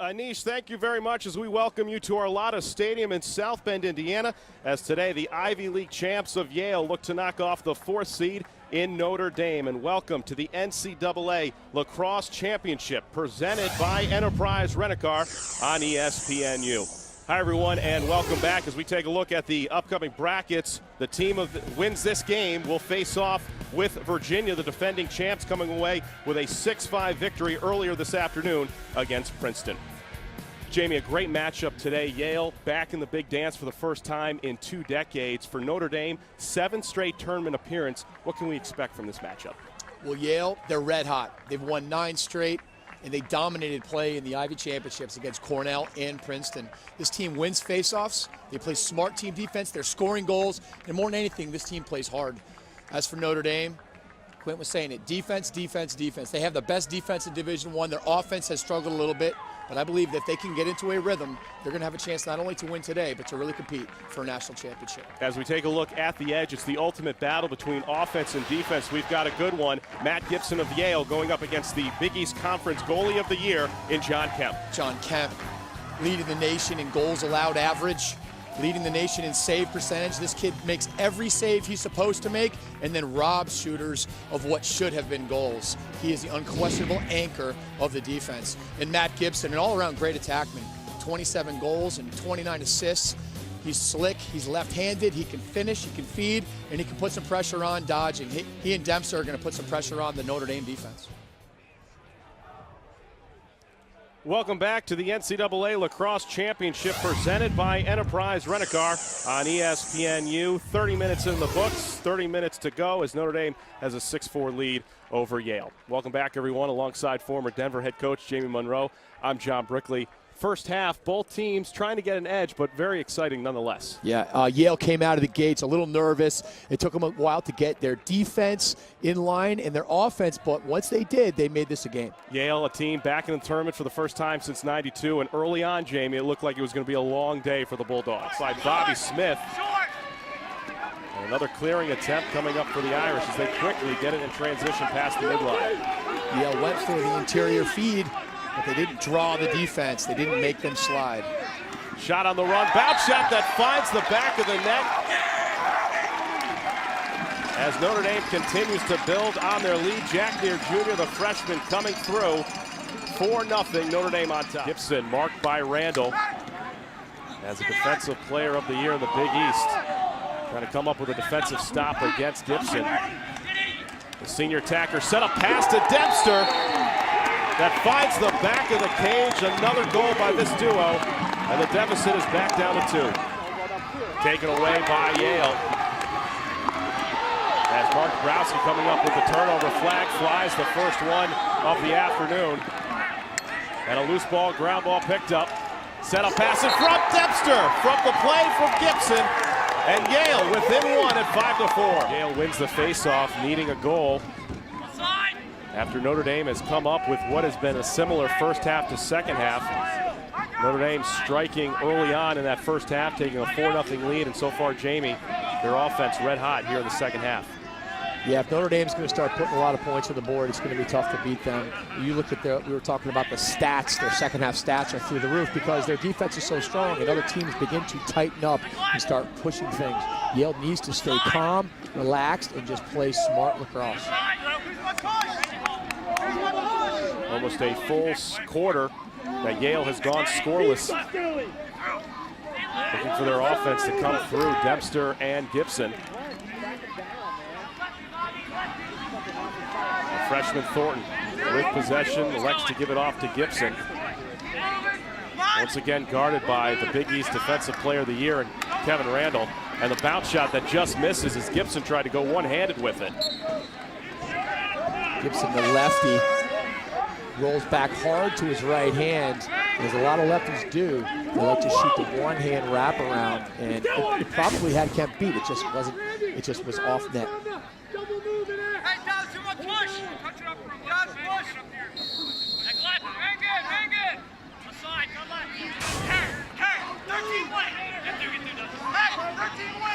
Anish, thank you very much as we welcome you to our Lotta Stadium in South Bend, Indiana, as today the Ivy League champs of Yale look to knock off the 4th seed in Notre Dame. And welcome to the NCAA Lacrosse Championship presented by Enterprise Rent-A-Car on ESPNU. Hi, everyone, and welcome back as we take a look at the upcoming brackets. The team that wins this game will face off with Virginia, the defending champs, coming away with a 6-5 victory earlier this afternoon against Princeton. Jamie, a great matchup today. Yale back in the big dance for the first time in 2 decades. For Notre Dame, 7 straight tournament appearance. What can we expect from this matchup? Well, Yale, they're red hot. They've won 9 straight, and they dominated play in the Ivy Championships against Cornell and Princeton. This team wins faceoffs. They play smart team defense. They're scoring goals, and more than anything, this team plays hard. As for Notre Dame, Quint was saying it, defense, defense, defense. They have the best defense in Division I. Their offense has struggled a little bit, but I believe that if they can get into a rhythm, they're going to have a chance not only to win today, but to really compete for a national championship. As we take a look at the edge, it's the ultimate battle between offense and defense. We've got a good one. Matt Gibson of Yale going up against the Big East Conference Goalie of the Year in John Kemp. John Kemp leading the nation in goals allowed average, leading the nation in save percentage. This kid makes every save he's supposed to make and then robs shooters of what should have been goals. He is the unquestionable anchor of the defense. And Matt Gibson, an all-around great attackman, 27 goals and 29 assists. He's slick, he's left-handed, he can finish, he can feed, and he can put some pressure on dodging. He and Dempster are going to put some pressure on the Notre Dame defense. Welcome back to the NCAA Lacrosse Championship presented by Enterprise Rent-A-Car on ESPNU. 30 minutes in the books, 30 minutes to go as Notre Dame has a 6-4 lead over Yale. Welcome back, everyone, alongside former Denver head coach Jamie Monroe. I'm John Brickley. First half, both teams trying to get an edge, but very exciting nonetheless. Yeah, Yale came out of the gates a little nervous. It took them a while to get their defense in line and their offense, but once they did, they made this a game. Yale, a team back in the tournament for the first time since '92, and early on, Jamie, it looked like it was going to be a long day for the Bulldogs. By Bobby Smith. And another clearing attempt coming up for the Irish as they quickly get it in transition past the midline. Yale went for the interior feed, but they didn't draw the defense. They didn't make them slide. Shot on the run, bounce shot that finds the back of the net. As Notre Dame continues to build on their lead, Jack Neer Jr., the freshman, coming through. 4-0, Notre Dame on top. Gibson marked by Randall as a defensive player of the year in the Big East. Trying to come up with a defensive stop against Gibson. The senior attacker set a pass to Dempster. That finds the back of the cage. Another goal by this duo. And the deficit is back down to 2. Taken away by Yale. As Mark Browski coming up with the turnover flag, flies the first one of the afternoon. And a loose ball, ground ball picked up. Set a pass in front, Dempster from the play from Gibson. And Yale within 1 at 5-4. Yale wins the faceoff, needing a goal. After Notre Dame has come up with what has been a similar first half to second half. Notre Dame striking early on in that first half, taking a 4-0 lead, and so far, Jamie, their offense red hot here in the second half. Yeah, if Notre Dame's going to start putting a lot of points on the board, it's going to be tough to beat them. You look at we were talking about the stats, their second half stats are through the roof because their defense is so strong and other teams begin to tighten up and start pushing things. Yale needs to stay calm, relaxed, and just play smart lacrosse. Almost a full quarter that Yale has gone scoreless. Looking for their offense to come through, Dempster and Gibson. The freshman Thornton with possession, elects to give it off to Gibson. Once again guarded by the Big East Defensive Player of the Year and Kevin Randall. And the bounce shot that just misses as Gibson tried to go one-handed with it. Gibson, the lefty, rolls back hard to his right hand, as a lot of lefties do. They like to shoot the one-hand wraparound, and it probably had Kemp beat. It just wasn't. It just was off net.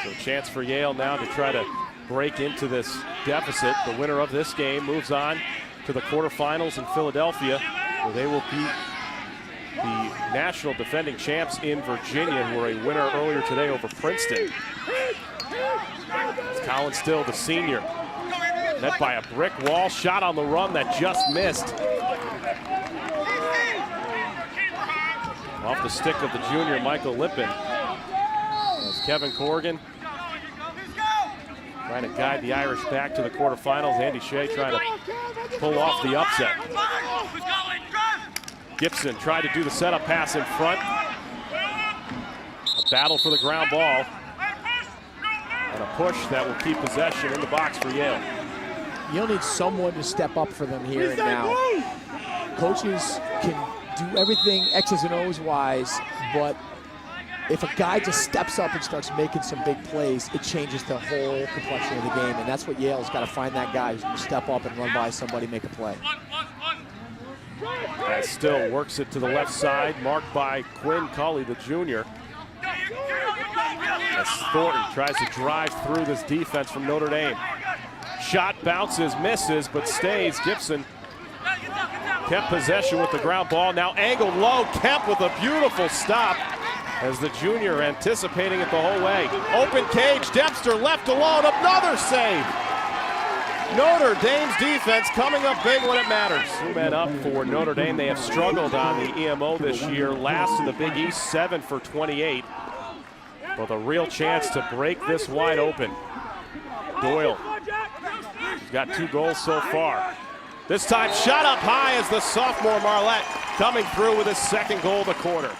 So a chance for Yale now to try to break into this deficit. The winner of this game moves on to the quarterfinals in Philadelphia, where they will beat the national defending champs in Virginia, who were a winner earlier today over Princeton. It's Colin Still, the senior, met by a brick wall, shot on the run that just missed. Off the stick of the junior, Michael Lippin. As Kevin Corrigan trying to guide the Irish back to the quarterfinals. Andy Shea trying to pull off the upset. Gibson tried to do the setup pass in front. A battle for the ground ball. And a push that will keep possession in the box for Yale. Yale needs someone to step up for them here and now. Coaches can do everything X's and O's wise, but if a guy just steps up and starts making some big plays, it changes the whole complexion of the game, and that's what Yale's got to find, that guy who's going to step up and run by somebody, make a play. As Still works it to the left side, marked by Quinn Culley, the junior. As Thornton tries to drive through this defense from Notre Dame. Shot bounces, misses, but stays. Gibson kept possession with the ground ball. Now angled low. Kemp with a beautiful stop as the junior anticipating it the whole way. Open cage, Dempster left alone. Another save. Notre Dame's defense coming up big when it matters. 2 men up for Notre Dame. They have struggled on the EMO this year. Last in the Big East, 7 for 28. With a real chance to break this wide open. Doyle. He's got 2 goals so far. This time shot up high as the sophomore Marlette coming through with his second goal of the quarter.